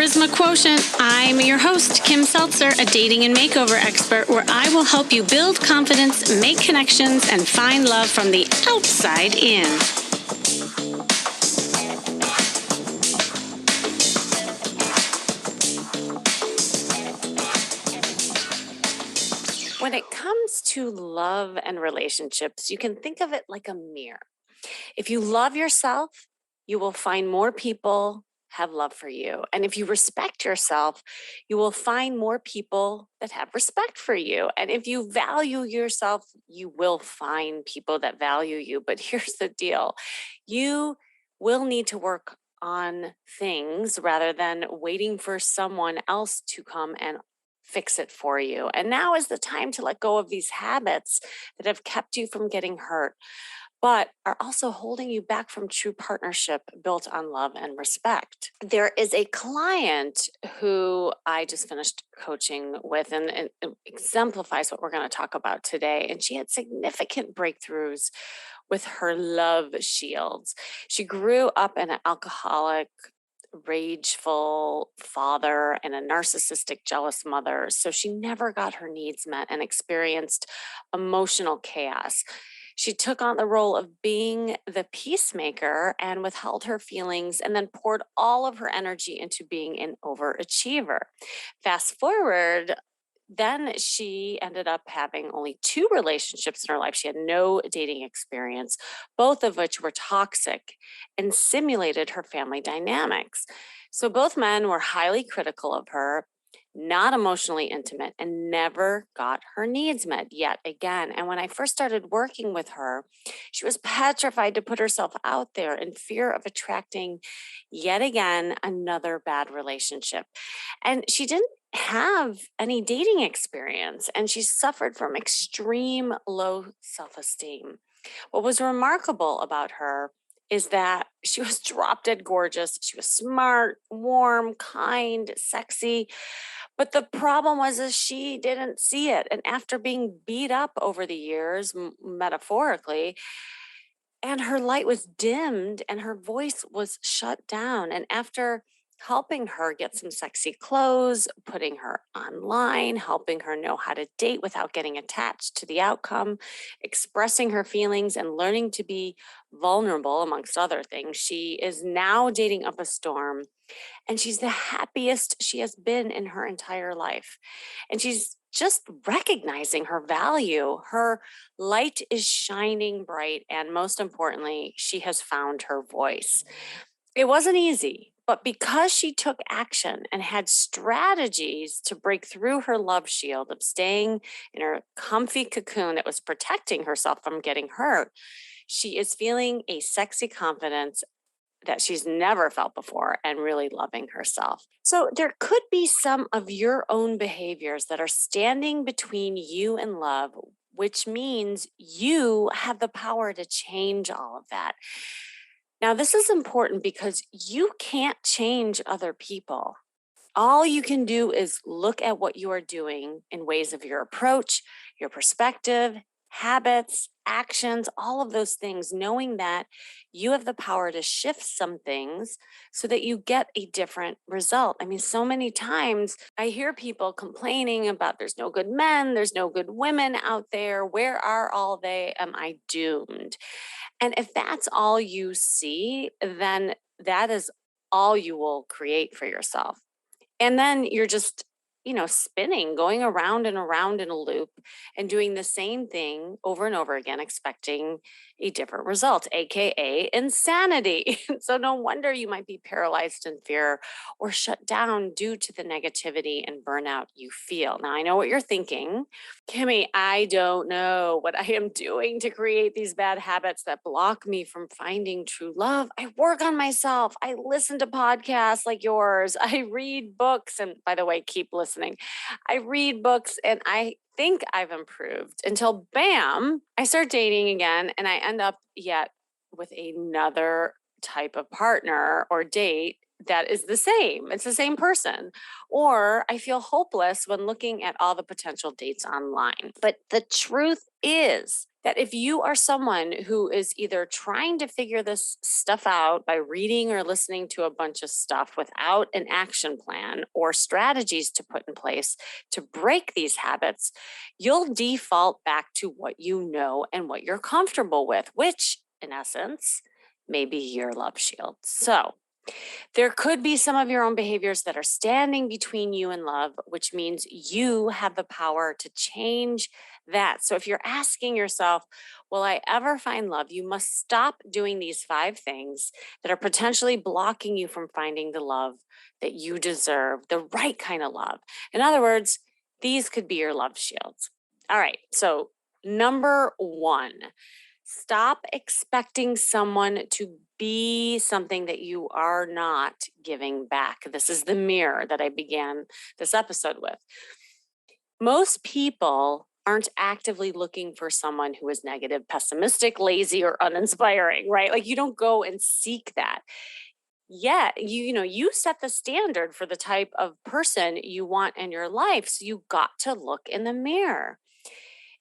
Charisma Quotient. I'm your host, Kim Seltzer, a dating and makeover expert, where I will help you build confidence, make connections, and find love from the outside in. When it comes to love and relationships, you can think of it like a mirror. If you love yourself, you will find more people have love for you. And if you respect yourself, you will find more people that have respect for you. And if you value yourself, you will find people that value you. But here's the deal. You will need to work on things rather than waiting for someone else to come and fix it for you. And now is the time to let go of these habits that have kept you from getting hurt, but are also holding you back from true partnership built on love and respect. There is a client who I just finished coaching with, and it exemplifies what we're going to talk about today. And she had significant breakthroughs with her love shields. She grew up in an alcoholic, rageful father and a narcissistic, jealous mother. So she never got her needs met and experienced emotional chaos. She took on the role of being the peacemaker and withheld her feelings and then poured all of her energy into being an overachiever. Fast forward, then she ended up having only 2 relationships in her life. She had no dating experience, both of which were toxic and simulated her family dynamics. So both men were highly critical of her, not emotionally intimate, and never got her needs met yet again. And when I first started working with her, she was petrified to put herself out there in fear of attracting yet again another bad relationship. And she didn't have any dating experience, and she suffered from extreme low self-esteem. What was remarkable about her is that she was drop dead gorgeous. She was smart, warm, kind, sexy. But the problem was that she didn't see it. And after being beat up over the years, metaphorically, and her light was dimmed and her voice was shut down. And after helping her get some sexy clothes, putting her online, helping her know how to date without getting attached to the outcome, expressing her feelings and learning to be vulnerable, amongst other things, she is now dating up a storm. And she's the happiest she has been in her entire life. And she's just recognizing her value. Her light is shining bright. And most importantly, she has found her voice. It wasn't easy, but because she took action and had strategies to break through her love shield of staying in her comfy cocoon that was protecting herself from getting hurt, she is feeling a sexy confidence that she's never felt before and really loving herself. So there could be some of your own behaviors that are standing between you and love, which means you have the power to change all of that. Now, this is important because you can't change other people. All you can do is look at what you are doing in ways of your approach, your perspective, habits, actions, all of those things, knowing that you have the power to shift some things so that you get a different result. I mean, so many times I hear people complaining about there's no good men, there's no good women out there. Where are all they? Am I doomed? And if that's all you see, then that is all you will create for yourself. And then you're just, spinning, going around and around in a loop and doing the same thing over and over again, expecting a different result, AKA insanity. So no wonder you might be paralyzed in fear or shut down due to the negativity and burnout you feel. Now, I know what you're thinking. Kimmy, I don't know what I am doing to create these bad habits that block me from finding true love. I work on myself. I listen to podcasts like yours. I read books. And by the way, keep listening. I read books and I think I've improved until bam, I start dating again and I end up yet with another type of partner or date that is the same. It's the same person. Or I feel hopeless when looking at all the potential dates online. But the truth is, that if you are someone who is either trying to figure this stuff out by reading or listening to a bunch of stuff without an action plan or strategies to put in place to break these habits, you'll default back to what you know and what you're comfortable with, which in essence may be your love shield. So, there could be some of your own behaviors that are standing between you and love, which means you have the power to change that. So if you're asking yourself, will I ever find love? You must stop doing these 5 things that are potentially blocking you from finding the love that you deserve, the right kind of love. In other words, these could be your love shields. All right. So, number 1, stop expecting someone to be something that you are not giving back. This is the mirror that I began this episode with. Most people aren't actively looking for someone who is negative, pessimistic, lazy, or uninspiring, right? Like you don't go and seek that. Yet, you set the standard for the type of person you want in your life. So you got to look in the mirror.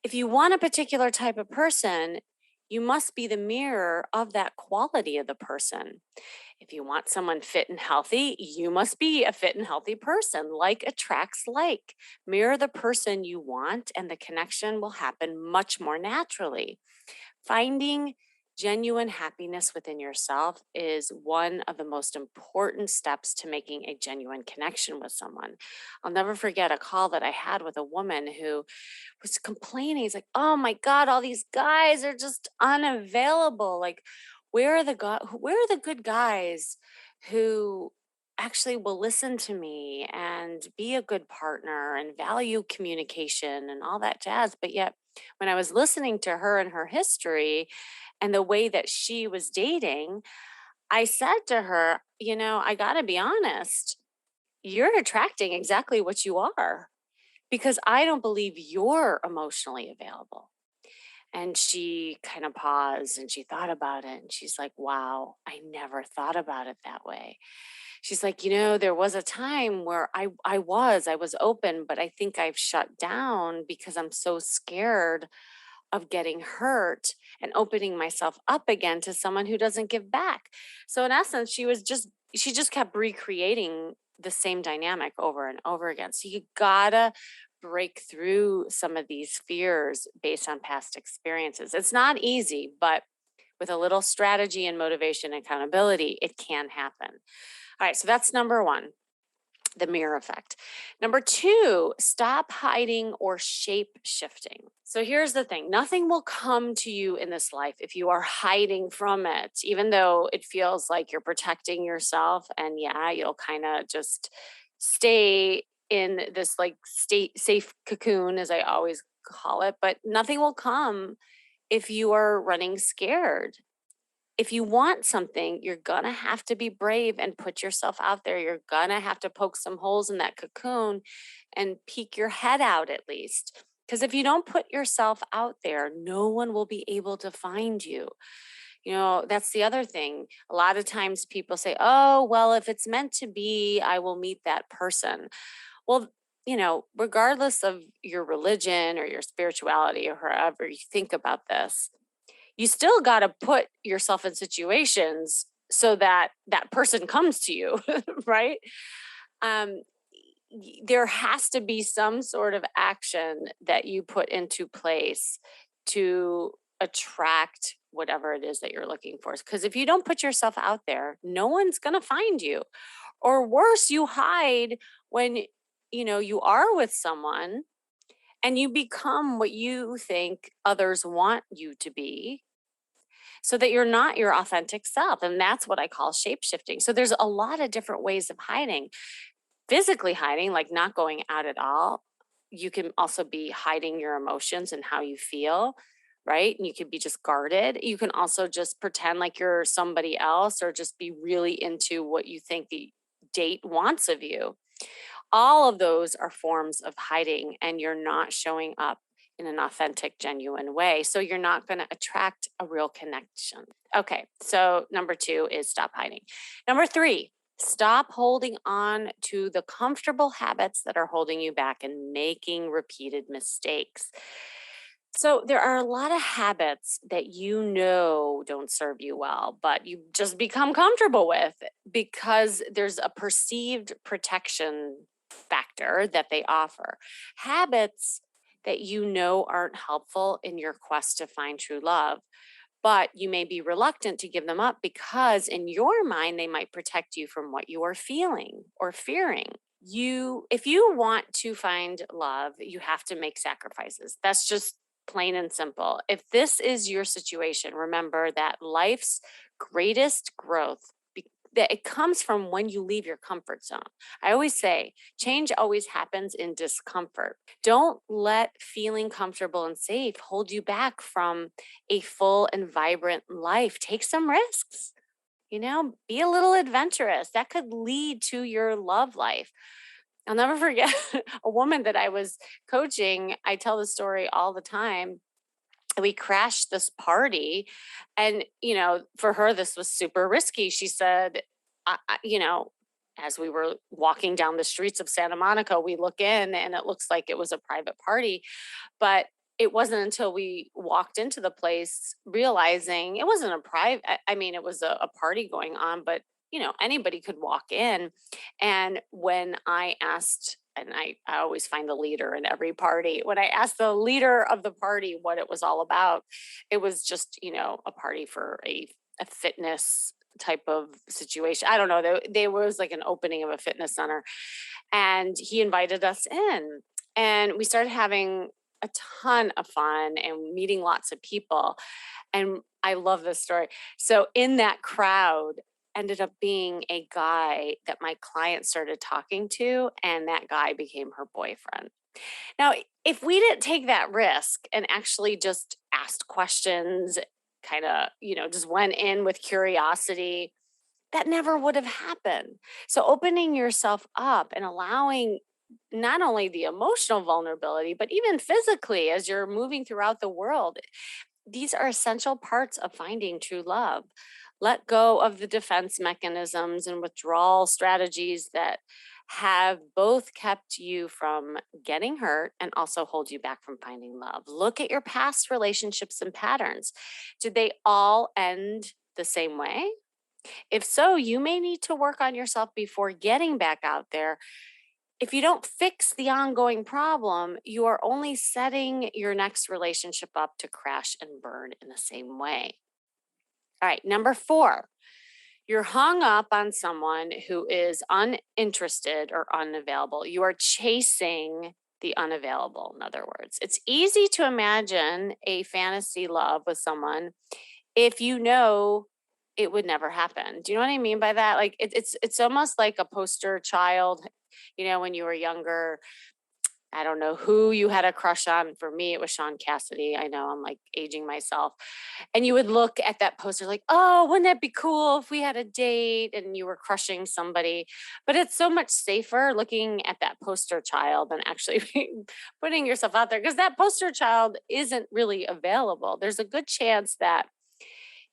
If you want a particular type of person, you must be the mirror of that quality of the person. If you want someone fit and healthy, you must be a fit and healthy person. Like attracts like. Mirror the person you want, and the connection will happen much more naturally. Finding genuine happiness within yourself is one of the most important steps to making a genuine connection with someone. I'll never forget a call that I had with a woman who was complaining. He's like, "Oh my God, all these guys are just unavailable. Like, where are the good guys who actually will listen to me and be a good partner and value communication and all that jazz?" But yet, when I was listening to her and her history and the way that she was dating, I said to her, I got to be honest, you're attracting exactly what you are because I don't believe you're emotionally available. And she kind of paused and she thought about it and she's like, wow, I never thought about it that way. She's like, there was a time where I was open, but I think I've shut down because I'm so scared of getting hurt and opening myself up again to someone who doesn't give back. So in essence, she just kept recreating the same dynamic over and over again. So you gotta break through some of these fears based on past experiences. It's not easy, but with a little strategy and motivation and accountability, it can happen. All right, so that's number 1, the mirror effect. Number 2, stop hiding or shape shifting. So here's the thing, nothing will come to you in this life if you are hiding from it, even though it feels like you're protecting yourself. And yeah, you'll kind of just stay in this like state safe cocoon, as I always call it, but nothing will come if you are running scared. If you want something, you're going to have to be brave and put yourself out there. You're going to have to poke some holes in that cocoon and peek your head out at least. Because if you don't put yourself out there, no one will be able to find you. That's the other thing. A lot of times people say, oh, well, if it's meant to be, I will meet that person. Well, regardless of your religion or your spirituality or however you think about this, you still got to put yourself in situations so that that person comes to you, right? Um, there has to be some sort of action that you put into place to attract whatever it is that you're looking for. Because if you don't put yourself out there, no one's going to find you. Or worse, you hide when you are with someone and you become what you think others want you to be so that you're not your authentic self. And that's what I call shape shifting. So there's a lot of different ways of hiding. Physically hiding, like not going out at all. You can also be hiding your emotions and how you feel, right? And you could be just guarded. You can also just pretend like you're somebody else or just be really into what you think the date wants of you. All of those are forms of hiding, and you're not showing up in an authentic, genuine way. So you're not going to attract a real connection. Okay, so number 2 is stop hiding. Number 3, stop holding on to the comfortable habits that are holding you back and making repeated mistakes. So there are a lot of habits that you know don't serve you well, but you just become comfortable with because there's a perceived protection factor that they offer. Habits that you know aren't helpful in your quest to find true love, but you may be reluctant to give them up because in your mind they might protect you from what you are feeling or fearing. If you want to find love, you have to make sacrifices. That's just plain and simple. If this is your situation, remember that life's greatest growth that it comes from when you leave your comfort zone. I always say change always happens in discomfort. Don't let feeling comfortable and safe hold you back from a full and vibrant life. Take some risks. Be a little adventurous. That could lead to your love life. I'll never forget a woman that I was coaching. I tell the story all the time. We crashed this party, and for her this was super risky. She said, as we were walking down the streets of Santa Monica, we look in and it looks like it was a private party, but it wasn't until we walked into the place realizing it wasn't a private, I mean, it was a party going on, but anybody could walk in. And when I asked, and I always find the leader in every party, when I asked the leader of the party what it was all about, it was just, a party for a fitness type of situation. I don't know. There was like an opening of a fitness center, and he invited us in, and we started having a ton of fun and meeting lots of people. And I love this story. So in that crowd ended up being a guy that my client started talking to, and that guy became her boyfriend. Now, if we didn't take that risk and actually just asked questions, kind of, just went in with curiosity, that never would have happened. So opening yourself up and allowing not only the emotional vulnerability, but even physically as you're moving throughout the world, these are essential parts of finding true love. Let go of the defense mechanisms and withdrawal strategies that have both kept you from getting hurt and also hold you back from finding love. Look at your past relationships and patterns. Did they all end the same way? If so, you may need to work on yourself before getting back out there. If you don't fix the ongoing problem, you are only setting your next relationship up to crash and burn in the same way. All right, number 4, you're hung up on someone who is uninterested or unavailable. You are chasing the unavailable, in other words. It's easy to imagine a fantasy love with someone if you know it would never happen. Do you know what I mean by that? Like it's almost like a poster child, when you were younger. I don't know who you had a crush on. For me, it was Sean Cassidy. I know I'm like aging myself. And you would look at that poster like, oh, wouldn't that be cool if we had a date and you were crushing somebody? But it's so much safer looking at that poster child than actually putting yourself out there, because that poster child isn't really available. There's a good chance that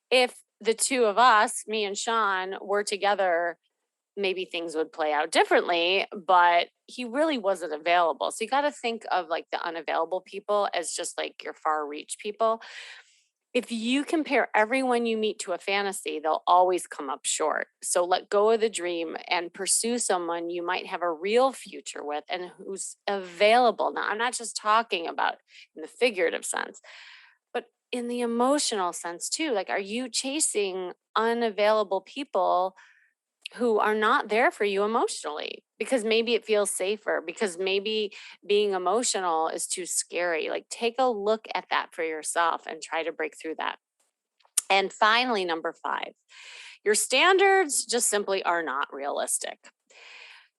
if the two of us, me and Sean, were together, maybe things would play out differently, but he really wasn't available. So you got to think of like the unavailable people as just like your far reach people. If you compare everyone you meet to a fantasy, they'll always come up short. So let go of the dream and pursue someone you might have a real future with and who's available. Now, I'm not just talking about in the figurative sense, but in the emotional sense too. Like, are you chasing unavailable people who are not there for you emotionally? Because maybe it feels safer, because maybe being emotional is too scary. Like, take a look at that for yourself and try to break through that. And finally, number 5, your standards just simply are not realistic.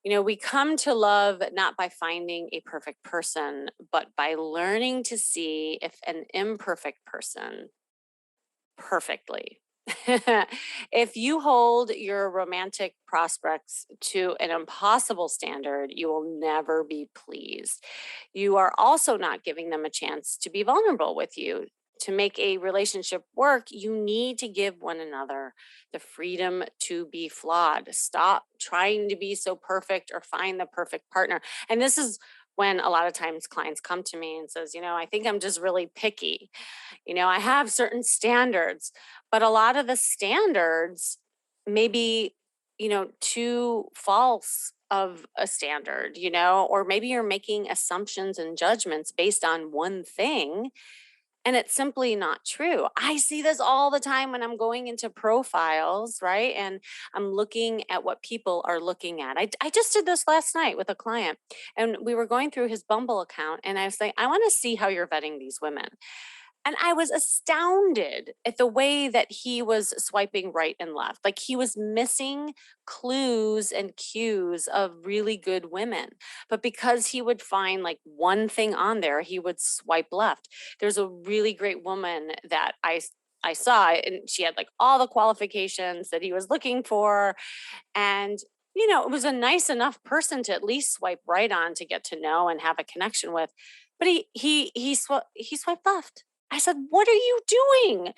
We come to love not by finding a perfect person, but by learning to see if an imperfect person perfectly. If you hold your romantic prospects to an impossible standard, you will never be pleased. You are also not giving them a chance to be vulnerable with you. To make a relationship work, you need to give one another the freedom to be flawed. Stop trying to be so perfect or find the perfect partner. And this is when a lot of times clients come to me and says, I think I'm just really picky. I have certain standards, but a lot of the standards maybe, too false of a standard, or maybe you're making assumptions and judgments based on one thing, and it's simply not true. I see this all the time when I'm going into profiles, right? And I'm looking at what people are looking at. I just did this last night with a client, and we were going through his Bumble account. And I was like, I want to see how you're vetting these women. And I was astounded at the way that he was swiping right and left. Like he was missing clues and cues of really good women. But because he would find like one thing on there, he would swipe left. There's a really great woman that I saw, and she had like all the qualifications that he was looking for. And it was a nice enough person to at least swipe right on to get to know and have a connection with. But he swiped left. I said, "What are you doing?"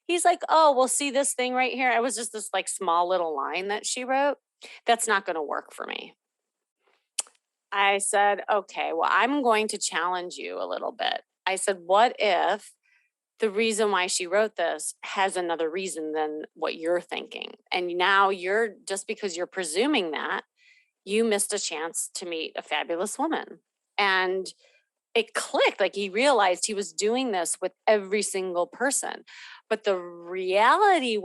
He's like, "Oh, well, see this thing right here." It was just this like small little line that she wrote. That's not going to work for me. I said, "Okay, well, I'm going to challenge you a little bit." I said, "What if the reason why she wrote this has another reason than what you're thinking? And now you're just because you're presuming that, you missed a chance to meet a fabulous woman." And it clicked. Like he realized he was doing this with every single person. But the reality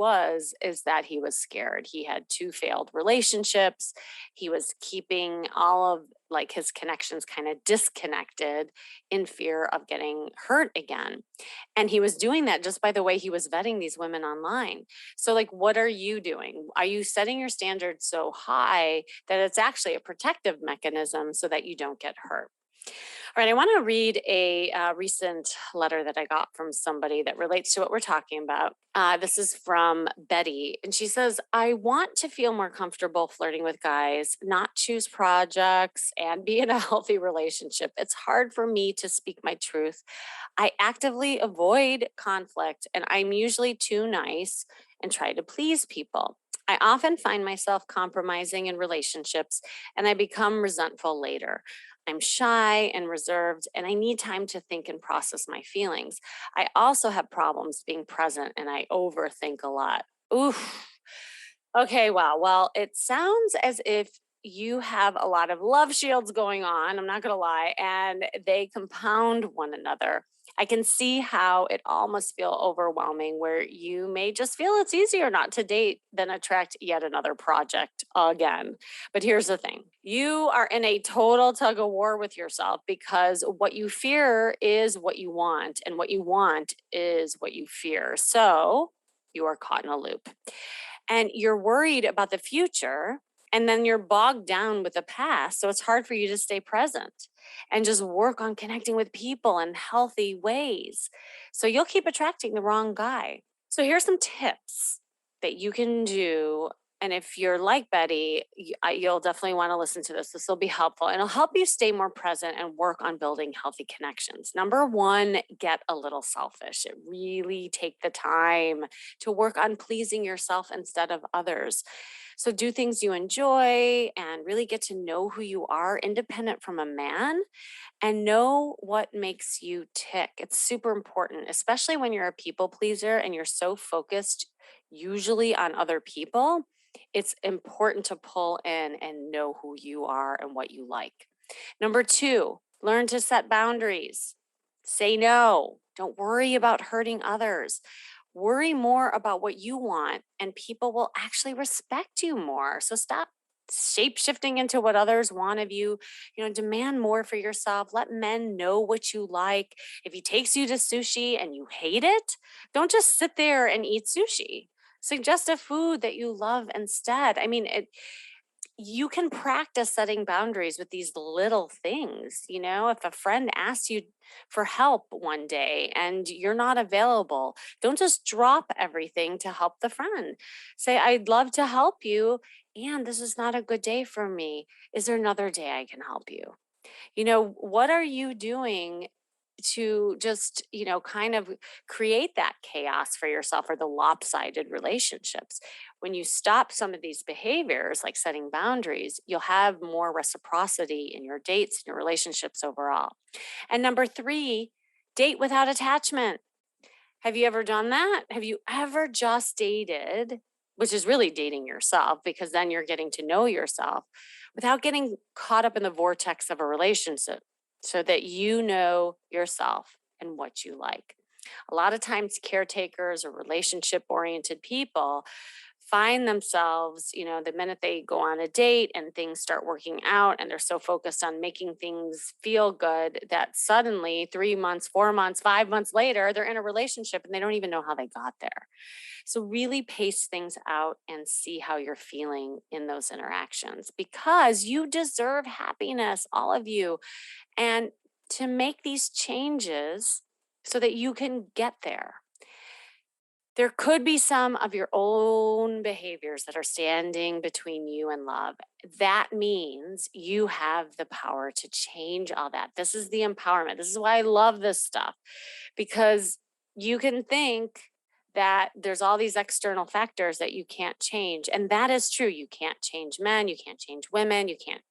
is that he was scared. He had two failed relationships. He was keeping all of like his connections kind of disconnected in fear of getting hurt again. And he was doing that just by the way he was vetting these women online. So like, what are you doing? Are you setting your standards so high that it's actually a protective mechanism so that you don't get hurt? All right, I want to read a recent letter that I got from somebody that relates to what we're talking about. This is from Betty, and she says, "I want to feel more comfortable flirting with guys, not choose projects, and be in a healthy relationship. It's hard for me to speak my truth. I actively avoid conflict, and I'm usually too nice and try to please people. I often find myself compromising in relationships, and I become resentful later. I'm shy and reserved, and I need time to think and process my feelings. I also have problems being present, and I overthink a lot." Oof. Okay, wow. Well, it sounds as if you have a lot of love shields going on. I'm not going to lie, and they compound one another. I can see how it all must feel overwhelming, where you may just feel it's easier not to date than attract yet another project again. But here's the thing: you are in a total tug of war with yourself because what you fear is what you want, and what you want is what you fear. So you are caught in a loop, and you're worried about the future, and then you're bogged down with the past, so it's hard for you to stay present and just work on connecting with people in healthy ways, so you'll keep attracting the wrong guy. So here's some tips that you can do. And if you're like Betty, you'll definitely want to listen to this. This will be helpful and it'll help you stay more present and work on building healthy connections. Number one, get a little selfish. It really take the time to work on pleasing yourself instead of others. So do things you enjoy and really get to know who you are independent from a man, and know what makes you tick. It's super important, especially when you're a people pleaser and you're so focused usually on other people. It's important to pull in and know who you are and what you like. Number two, learn to set boundaries. Say no. Don't worry about hurting others. Worry more about what you want, and people will actually respect you more. So stop shape shifting into what others want of you. Demand more for yourself. Let men know what you like. If he takes you to sushi and you hate it, don't just sit there and eat sushi. Suggest a food that you love instead. I mean, you can practice setting boundaries with these little things. If a friend asks you for help one day and you're not available, don't just drop everything to help the friend. Say, "I'd love to help you, and this is not a good day for me. Is there another day I can help you?" What are you doing to just, kind of create that chaos for yourself or the lopsided relationships. When you stop some of these behaviors, like setting boundaries, you'll have more reciprocity in your dates and your relationships overall. And number three, date without attachment. Have you ever done that? Have you ever just dated, which is really dating yourself because then you're getting to know yourself without getting caught up in the vortex of a relationship so that you know yourself and what you like? A lot of times, caretakers or relationship oriented people find themselves, the minute they go on a date and things start working out and they're so focused on making things feel good that suddenly 3 months, 4 months, 5 months later, they're in a relationship and they don't even know how they got there. So, really pace things out and see how you're feeling in those interactions because you deserve happiness, all of you. And to make these changes so that you can get there. There could be some of your own behaviors that are standing between you and love. That means you have the power to change all that. This is the empowerment. This is why I love this stuff because you can think that there's all these external factors that you can't change. And that is true. You can't change men, you can't change women, you can't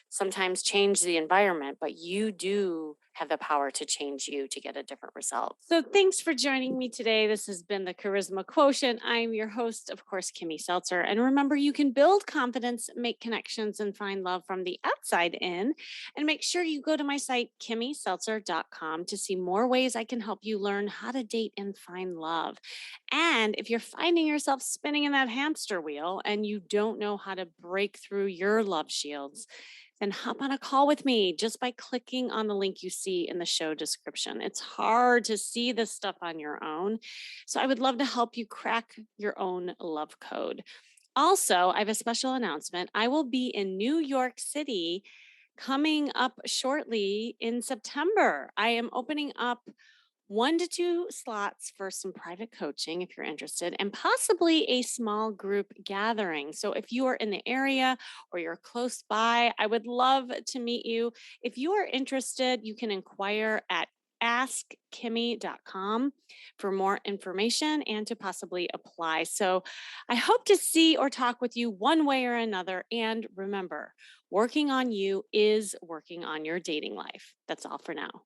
sometimes change the environment, but you do have the power to change you to get a different result. So thanks for joining me today. This has been the Charisma Quotient. I'm your host, of course, Kimmy Seltzer. And remember, you can build confidence, make connections, and find love from the outside in. And make sure you go to my site, kimmyseltzer.com, to see more ways I can help you learn how to date and find love. And if you're finding yourself spinning in that hamster wheel and you don't know how to break through your love shields, then hop on a call with me just by clicking on the link you see in the show description. It's hard to see this stuff on your own. So I would love to help you crack your own love code. Also, I have a special announcement. I will be in New York City coming up shortly in September. I am opening up 1 to 2 slots for some private coaching if you're interested, and possibly a small group gathering. So, if you are in the area or you're close by, I would love to meet you. If you are interested, you can inquire at askkimmy.com for more information and to possibly apply. So, I hope to see or talk with you one way or another. And remember, working on you is working on your dating life. That's all for now.